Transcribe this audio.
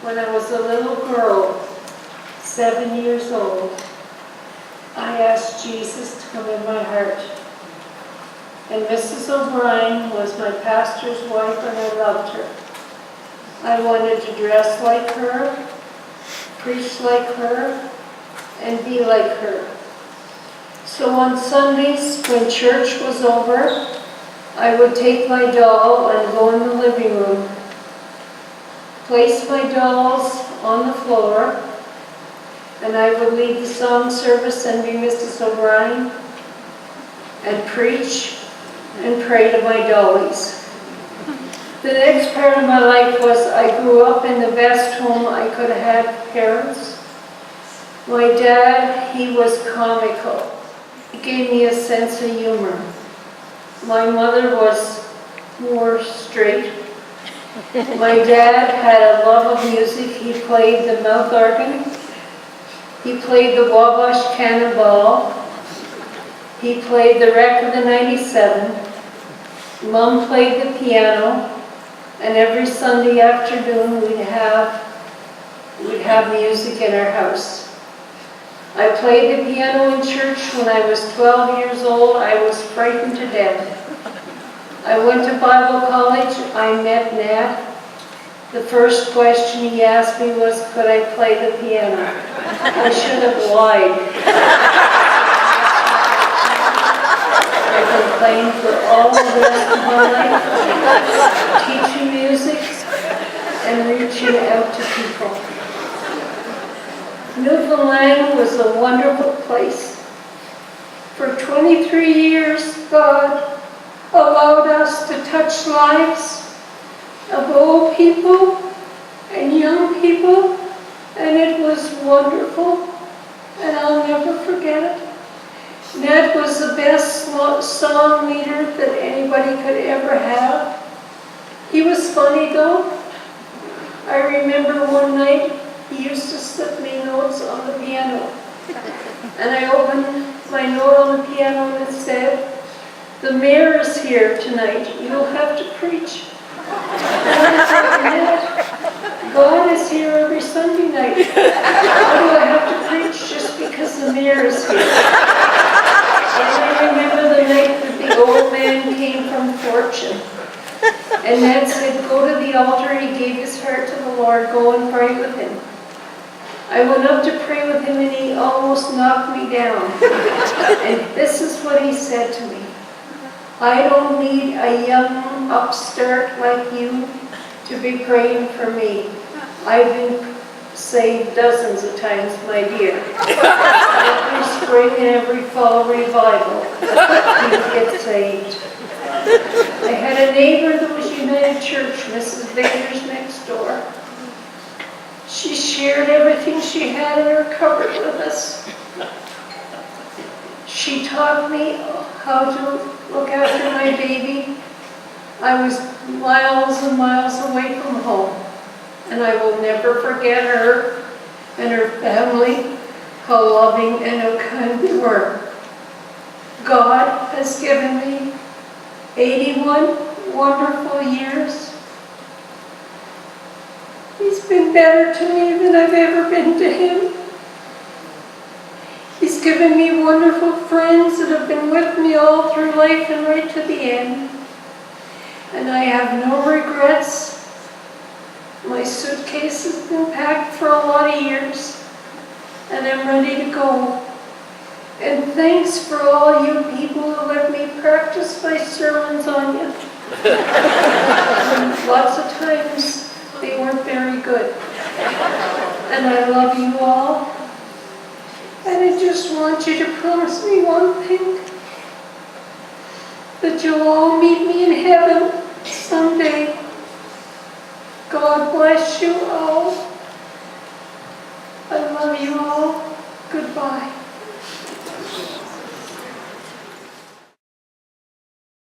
When I was a little girl, 7 years old, I asked Jesus to come in my heart. And Mrs. O'Brien was my pastor's wife, and I loved her. I wanted to dress like her, preach like her, and be like her. So on Sundays, when church was over, I would take my doll and go in the living room, place my dolls on the floor, and I would lead the song service and be Mrs. O'Brien and preach and pray to my dollies. The next part of my life was I grew up in the best home I could have had parents. My dad, he was comical. He gave me a sense of humor. My mother was more straight. My dad had a love of music. He played the mouth organ. He played the Wabash Cannonball. He played the Wreck of the 97. Mom played the piano. And every Sunday afternoon we'd have music in our house. I played the piano in church when I was 12 years old. I was frightened to death. I went to Bible college. I met Nat. The first question he asked me was, could I play the piano? I should have lied. I've been playing for all the rest of my life, teaching music and reaching out to people. Newfoundland was a wonderful place. For 23 years, God allowed us to touch lives of old people and young people, and it was wonderful, and I'll never forget it. Ned was the best song leader that anybody could ever have. He was funny though. I remember one night he used to slip me notes on the piano. And I opened my note on the piano and it said, "The mayor is here tonight. You'll have to preach." And I thought, Ned, God is here every Sunday night. Why do I have to preach just because the mayor is here? And I remember the night that the old man came from Fortune. And Ned said, go to the altar. He gave his heart to the Lord. Go and pray with him. I went up to pray with him and he almost knocked me down. And this is what he said to me. I don't need a young upstart like you to be praying for me. I've been saved dozens of times, my dear. Every spring and every fall revival, you get saved. I had a neighbor that was United Church, Mrs. Victor's next door. She shared everything she had in her cupboard with us. She taught me how to look after my baby. I was miles and miles away from home. And I will never forget her and her family, how loving and how kind they were. God has given me 81 wonderful years. He's been better to me than I've ever been to him. He's given me wonderful friends that have been with me all through life and right to the end. And I have no regrets. My suitcase has been packed for a lot of years, and I'm ready to go. And thanks for all you people who let me practice my sermons on you. Lots of times they weren't very good. And I love you all. And I just want you to promise me one thing. That you'll all meet me in heaven someday. God bless you all. I love you all. Goodbye.